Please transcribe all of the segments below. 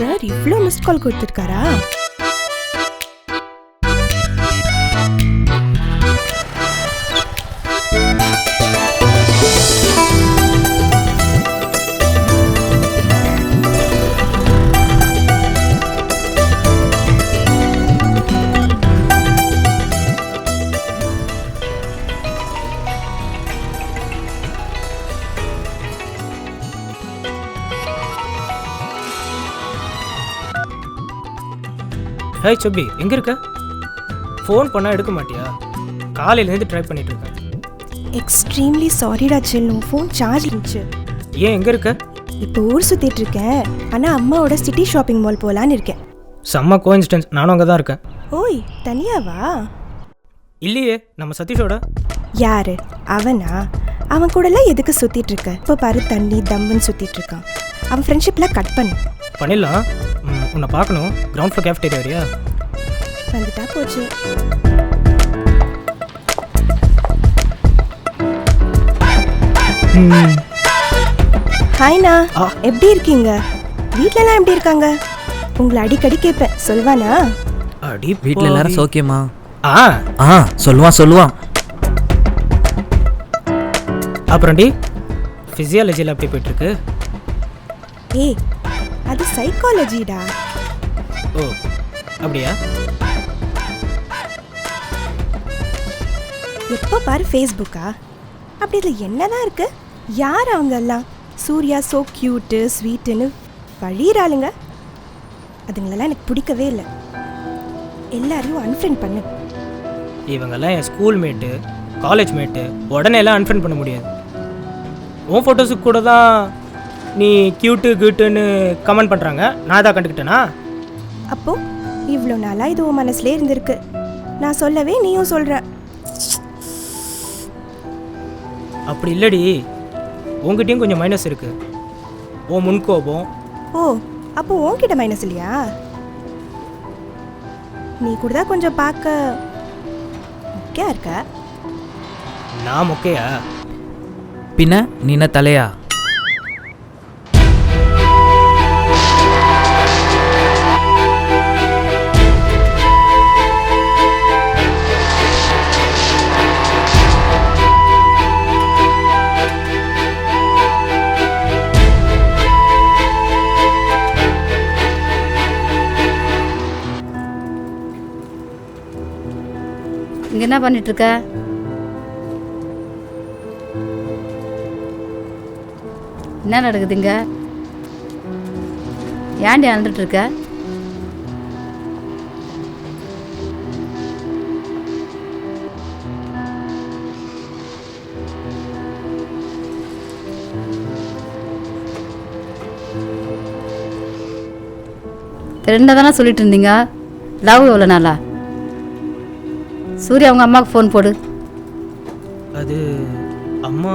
Sir இவ்ளோ mist கால் கொடுத்திருக்காரா? ஹே சுப்பி, எங்கே இருக்க? ஃபோன் பண்ணால் எடுக்க மாட்டியா? காலையிலேருந்து ட்ரை பண்ணிட்டு இருக்கேன். எக்ஸ்ட்ரீம்லி சாரிடா செல்லும், ஃபோன் சார்ஜ் இருந்துச்சு. ஏன் எங்கே இருக்க? இப்போ ஊர் சுற்றிட்டு இருக்கேன். ஆனால் அம்மாவோட சிட்டி ஷாப்பிங் மால் போகலான்னு இருக்கேன். செம்ம கோஇன்சிடென்ஸ், நானும் அங்கே தான் இருக்கேன். ஓய், தனியாவா? இல்லையே, நம்ம சதீஷோட. யாரு அவனா? அவன் கூடலாம் எதுக்கு சுற்றிட்டு இருக்க? இப்போ பாரு, தண்ணி தம்முன்னு சுற்றிட்டு இருக்கான். அவன் ஃப்ரெண்ட்ஷிப்லாம் கட் பண்ணு. பண்ணிடலாம். உன்னை பார்க்கணும். கிரவுண்ட் ஃப்ளோர் கேஃப்டேரியா வரியா? வந்துட்டா போச்சு. ஹாய்ண்ணா, எப்படி இருக்கீங்க? வீட்டிலலாம் எப்படி இருக்காங்க? உங்களை அடிக்கடி கேட்பேன், சொல்வானா? அடி, வீட்டில் எல்லாரும் சோக்கியமா? சொல்லுவான். அப்புறம் டி ஃபிசியாலஜியில் எப்படி போயிட்டுருக்கு? ஏய், அது சைக்காலஜிடா. ஓ, அப்படியா? எப்போ பாரு ஃபேஸ்புக்கா? அப்படி இதில் என்னதான் இருக்கு? யார் அவங்க எல்லாம்? சூர்யா சோ கியூட்டு ஸ்வீட்டுன்னு வழியிறாளுங்க. அதுங்களெல்லாம் எனக்கு பிடிக்கவே இல்லை. எல்லாரையும் அன்ஃப்ரெண்ட் பண்ணு. இவங்கெல்லாம் என் ஸ்கூல் மேட்டு, காலேஜ் மேட்டு. உடனே எல்லாம் அன்ஃப்ரெண்ட் பண்ண முடியாது. உன் ஃபோட்டோஸுக்கு கூட தான் நீ கியூட்டு கியூட்டுன்னு கமெண்ட் பண்ணுறாங்க. நான் தான் கண்டுக்கிட்டேனா? அப்போ இவ்வளோ நாளாக இது உன் மனசுலேயே இருந்திருக்கு. நான் சொல்லவே நீயும் சொல்கிற. அப்படி இல்லடி, உங்ககிட்டயும் கொஞ்சம் மைனஸ் இருக்கு. ஓ முன்கோபம். ஓ, அப்போ உன்கிட்ட மைனஸ் இல்லையா? நீ கூட தான் கொஞ்சம் பார்க்க முக்கியா இருக்க. நான் மொக்கையா? பின்ன நீ என்ன தலையா? இங்கே என்ன பண்ணிட்டுருக்க? என்ன நடக்குதுங்க? ஏன்டி அழுதுட்டுருக்க? ரெண்டா தானே சொல்லிட்டு இருந்தீங்க. லவ் எவ்வளோ நாளா? சூர்யா அவங்க அம்மாவுக்கு ஃபோன் போடு. அது அம்மா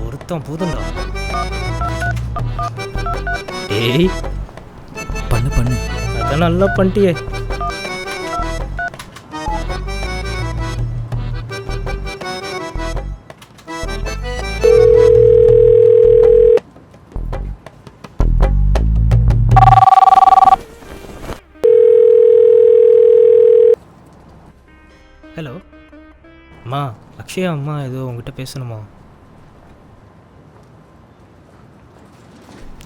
ஒருத்தன் போதும்டா. ஏய், பண்ணு. அதான் நல்லா பண்ணிட்டியே. ஹலோ அம்மா, அக்ஷயா அம்மா ஏதோ உங்ககிட்ட பேசணுமா?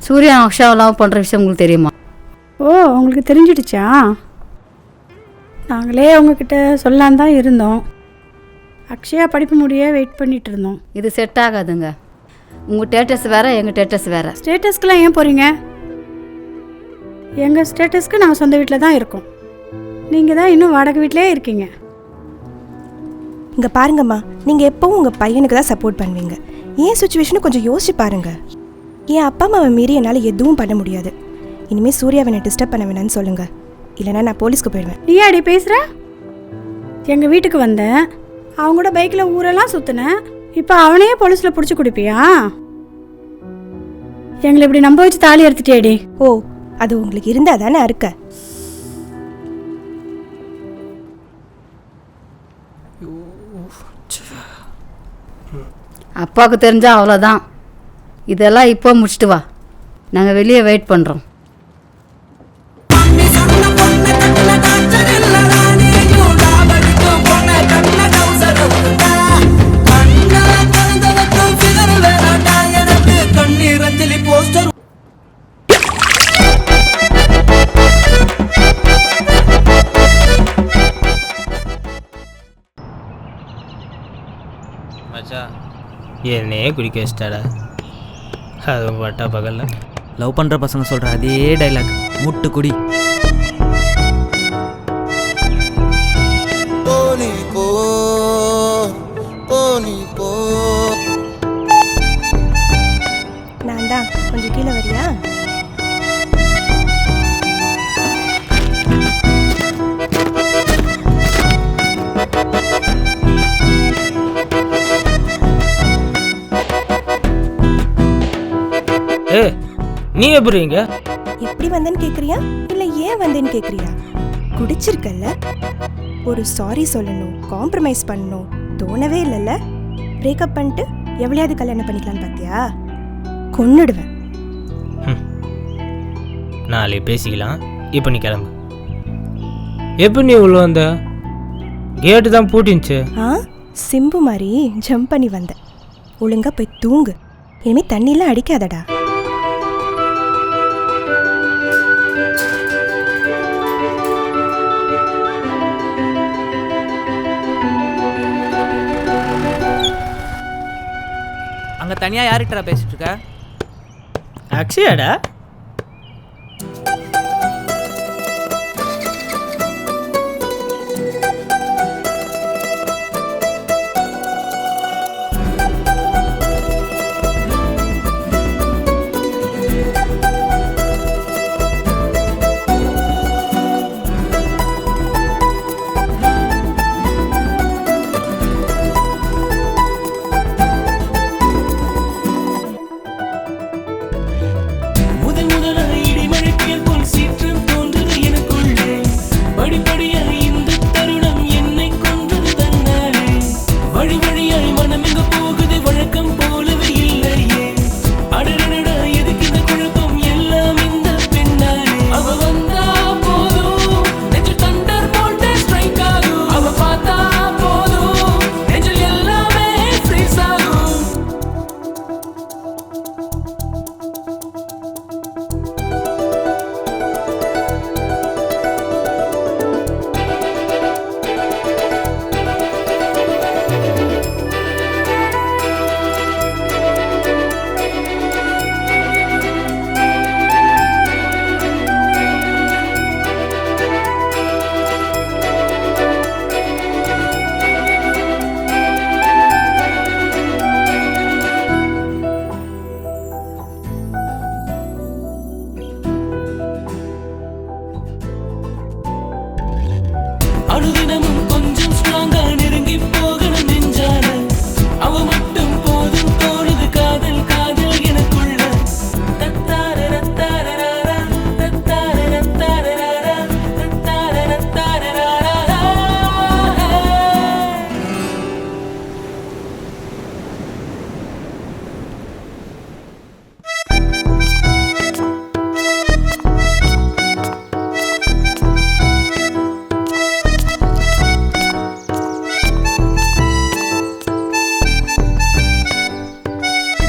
சூர்யா அக்ஷாவை லவ் பண்ணுற விஷயம் உங்களுக்கு தெரியுமா? ஓ, உங்களுக்கு தெரிஞ்சிடுச்சா? நாங்களே அவங்கக்கிட்ட சொல்லலான் தான் இருந்தோம். அக்ஷயா படிப்பு முடிய வெயிட் பண்ணிட்டு இருந்தோம். இது செட் ஆகாதுங்க. உங்கள் ஸ்டேட்டஸ் வேறு, எங்கள் ஸ்டேட்டஸ் வேறு. ஸ்டேட்டஸ்க்கெலாம் ஏன் போகிறீங்க? எங்கள் ஸ்டேட்டஸ்க்கு நாங்கள் சொந்த வீட்டில் தான் இருக்கோம். நீங்கள் தான் இன்னும் வாடகை வீட்டிலே இருக்கீங்க. இங்கே பாருங்கம்மா, நீங்கள் எப்போவும் உங்கள் பையனுக்கு தான் சப்போர்ட் பண்ணுவீங்க. ஏன் சுச்சுவேஷனை கொஞ்சம் யோசிச்சு பாருங்க. என் அப்பா அம்மாவை மீறி என்னால் எதுவும் பண்ண முடியாது. இனிமேல் சூர்யாவை நான் டிஸ்டர்ப் பண்ண வேணான்னு சொல்லுங்கள், இல்லைனா நான் போலீஸ்க்கு போயிடுவேன். நீ அடி பேசுகிற? எங்கள் வீட்டுக்கு வந்தேன், அவங்க கூட பைக்கில் ஊரெல்லாம் சுற்றினேன். இப்போ அவனையே போலீஸில் பிடிச்சி கொடுப்பியா? எங்களை இப்படி நம்ப வச்சு தாலி எடுத்துட்டேடி. ஓ, அது உங்களுக்கு இருந்தால் தானே அறுக்க. அப்பாவுக்கு தெரிஞ்சா அவ்வளோதான். இதெல்லாம் இப்போ முடிச்சுட்டு வா, நாங்கள் வெளியே வெயிட் பண்ணுறோம். மச்சான் என்னையே குடிக்க வச்சிட்டாடா. அது பட்டா பகல்ல லவ் பண்ணுற பசங்க சொல்கிற அதே டைலாக், மூட்டு குடி. நான் தான், கொஞ்சம் கீழே வரியா? ஏ நீ எப்படிங்க? எப்படி வந்தேன்னு கேட்குறியா இல்லை ஏன் வந்தேன்னு கேட்குறியா? குடிச்சிருக்கல்ல, ஒரு சாரி சொல்லணும், காம்ப்ரமைஸ் பண்ணணும் தோணவே இல்லைல்ல. பிரேக்கப் பண்ணிட்டு எவ்வளையாவது கல்யாணம் பண்ணிக்கலான்னு பார்த்தியா? கொன்னுடுவேன். நாளை பேசிக்கலாம், இப்போ நீ கிளம்பு. எப்போ நீ உள்ள வந்த? கேட்டு தான் பூட்டின்ச்சு. சிம்பு மாதிரி ஜம்ப் பண்ணி வந்தேன். ஒழுங்கா போய் தூங்கு, இனிமேல் தண்ணியெல்லாம் அடிக்காதடா. அங்கே தனியாக யார்கிட்ட பேசிட்டு இருக்க? அக்ஷயாடா.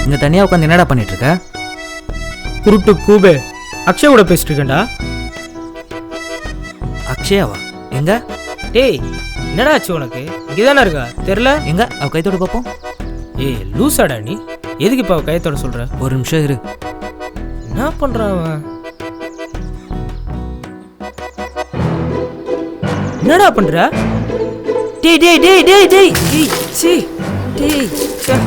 இங்கே தனியாக உட்காந்து என்னடா பண்ணிட்டு இருக்க? குருட்டு கூபே, அக்ஷய் கூட பேசிட்டு இருக்கேன்டா. அக்ஷயாவா? எங்க? டேய் என்னடா ஆச்சு உனக்கு? இங்கே தானே இருக்கா? தெரில? எங்க அவ கைத்தோட பார்ப்போம். ஏய் லூசாடா நீ, எதுக்கு இப்போ அவ கையத்தோட சொல்கிற? ஒரு நிமிஷம் இரு. என்ன பண்ணுறான் அவன்? என்னடா பண்ணுற? டேய் டேய் டேய் டேய் டேய் டேய் சி டேய் சே.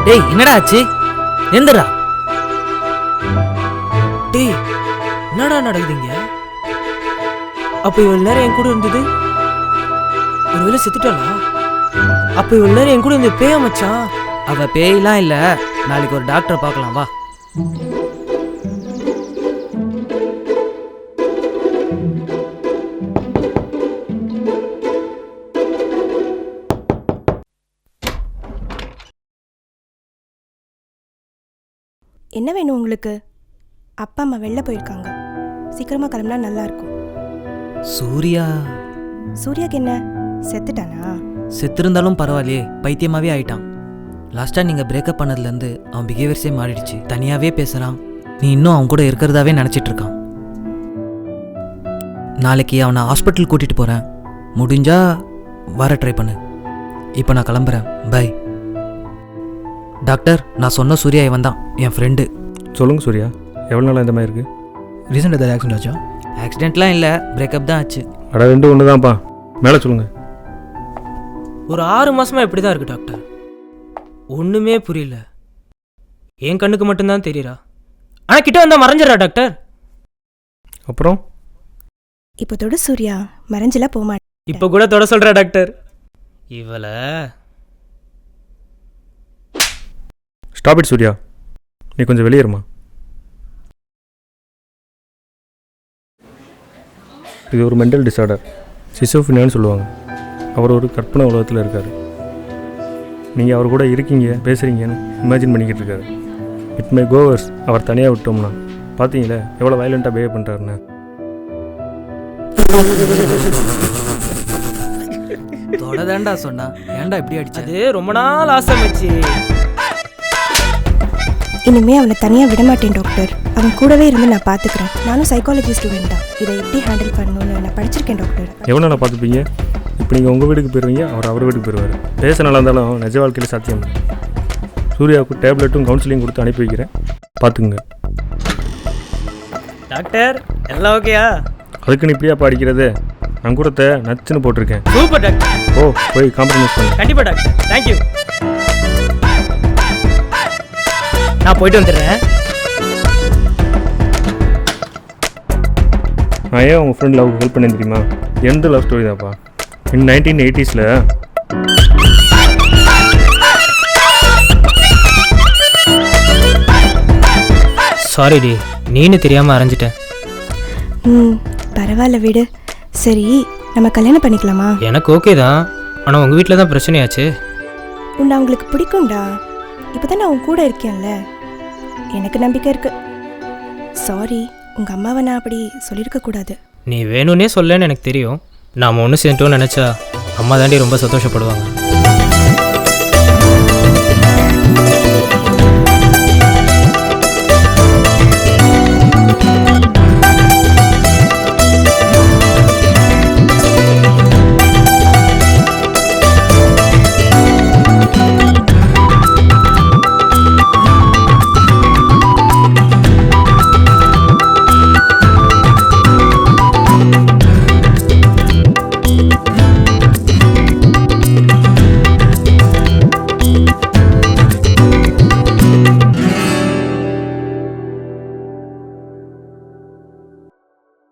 டேய் என்னடா ஆச்சு? எந்திரா. டேய் என்னடா நடக்குதுங்க? அப்போ இவ்வளோ நேரம் என் கூட இருந்தது ஒருவேளை செத்துட்டாளா? அப்போ இவ்வளோ நேரம் என் கூட இருந்த பேயா மச்சான்? அவ பேயெல்லாம் இல்லை, நாளைக்கு ஒரு டாக்டரை பார்க்கலாம் வா. என்ன வேணும் உங்களுக்கு? அப்பா அம்மா வெளில போயிருக்காங்க, சீக்கிரமாக கிளம்புனா நல்லா இருக்கும். சூர்யா சூர்யாக்கு என்ன, செத்துட்டானா? செத்திருந்தாலும் பரவாயில்லையே, பைத்தியமாகவே ஆயிட்டான். லாஸ்ட்டாக நீங்கள் பிரேக்கப் பண்ணதுலேருந்து அவன் பிஹேவியர்ஸே மாறிடுச்சு. தனியாகவே பேசுகிறான். நீ இன்னும் அவன் கூட இருக்கிறதாவே நினச்சிட்டு இருக்கான். நாளைக்கு அவனை ஹாஸ்பிட்டல் கூட்டிகிட்டு போகிறேன், முடிஞ்சா வர ட்ரை பண்ணு. இப்போ நான் கிளம்புறேன், பை. டாக்டர், நான் சொன்ன சூர்யா இவன் தான், என் ஃப்ரெண்டு. சொல்லுங்கள் சூர்யா, எவ்வளோ நாளாக இந்த மாதிரி இருக்குது? ரீசெண்டாக ஏதாவது ஆக்சிடென்ட் ஆச்சா? ஆக்சிடென்ட்லாம் இல்லை, பிரேக்கப் தான் ஆச்சு. அட ரெண்டு ஒன்று தான்ப்பா, மேலே சொல்லுங்கள். ஒரு 6 மாசமா இப்படி தான் இருக்கு டாக்டர். ஒன்றுமே புரியல. என் கண்ணுக்கு மட்டும்தான் தெரியுறா, ஆனால் கிட்ட வந்தால் மறைஞ்சிடறா டாக்டர். அப்புறம் இப்போ தொடு சூர்யா, மறைஞ்செல்லாம் போக மாட்டேன். இப்போ கூட தொட சொல்கிறா டாக்டர். இவளை ஸ்டாப் இட் சூர்யா, நீ கொஞ்சம் வெளியேறுமா. இது ஒரு மென்டல் டிஸார்டர், சிசோஃபினியான்னு சொல்லுவாங்க. அவர் ஒரு கற்பனை உலகத்தில் இருக்கார். நீங்கள் அவர் கூட இருக்கீங்க, பேசுகிறீங்கன்னு இமேஜின் பண்ணிக்கிட்டு இருக்காரு. It may goers. அவர் தனியாக விட்டோம்னா பார்த்தீங்களே எவ்வளோ வயலண்ட்டாக பிஹேவ் பண்ணுறாருன்னு. தொடதாண்டா சொன்னா, ஏன்டா இப்படி அடிச்சது? அது ரொம்ப நாள் ஆசை மச்சி. இனிமே அவனை தனியாக விட மாட்டேன் டாக்டர். அவன் கூடவே இருந்து நான் பார்த்துக்கிறேன். நானும் சைக்காலஜி ஸ்டூடெண்ட் தான். இதை எப்படி ஹேண்டில் பண்ணணும்னு நான் படிச்சிருக்கேன் டாக்டர். எவ்வளோ நாள் பார்த்துப்பீங்க? இப்போ நீங்கள் உங்கள் வீட்டுக்கு போயிடுவீங்க, அவர் வீட்டுக்கு போயிடுவார். பேச நல்லா இருந்தாலும் நிஜ வாழ்க்கையில் சாத்தியம். சூர்யாவுக்கு டேப்லெட்டும் கவுன்சிலிங் கொடுத்து அனுப்பி வைக்கிறேன், பார்த்துக்குங்க. டாக்டர் எல்லாம் ஓகேயா? அதுக்குன்னு இப்படியா படிக்கிறது? நான் கூட நச்சுன்னு போட்டிருக்கேன். Super doctor. ஓ, போய் காம்ப்ரமைஸ் பண்ணு. கண்டிப்பாக டாக்டர், தேங்க்யூ. நான் போயிட்டு வந்துடுறேன். நான் ஏன் உங்கள் ஃப்ரெண்ட் லவ்க்கு ஹெல்ப் பண்ணேன் தெரியுமா? எந்த லவ் ஸ்டோரி தான்ப்பா. இன் 1980s சாரி டி, நீனு தெரியாமல் அரைஞ்சிட்டேன். பரவாயில்ல விடு. சரி, நம்ம கல்யாணம் பண்ணிக்கலாமா? எனக்கு ஓகே தான், ஆனால் உங்கள் வீட்டில் தான் பிரச்சனையாச்சு. உண்டா, அவங்களுக்கு பிடிக்கும்டா. இப்போ தான் நான் உன் கூட இருக்கேன்ல, எனக்கு நம்பிக்கை இருக்கு. சாரி, உங்கள் அம்மாவை நான் அப்படி சொல்லியிருக்கக்கூடாது. நீ வேணும்னே சொல்லன்னு எனக்கு தெரியும். நாம் ஒன்று சேர்ந்துட்டோன்னு நினச்சா அம்மா தாண்டி ரொம்ப சந்தோஷப்படுவாங்க.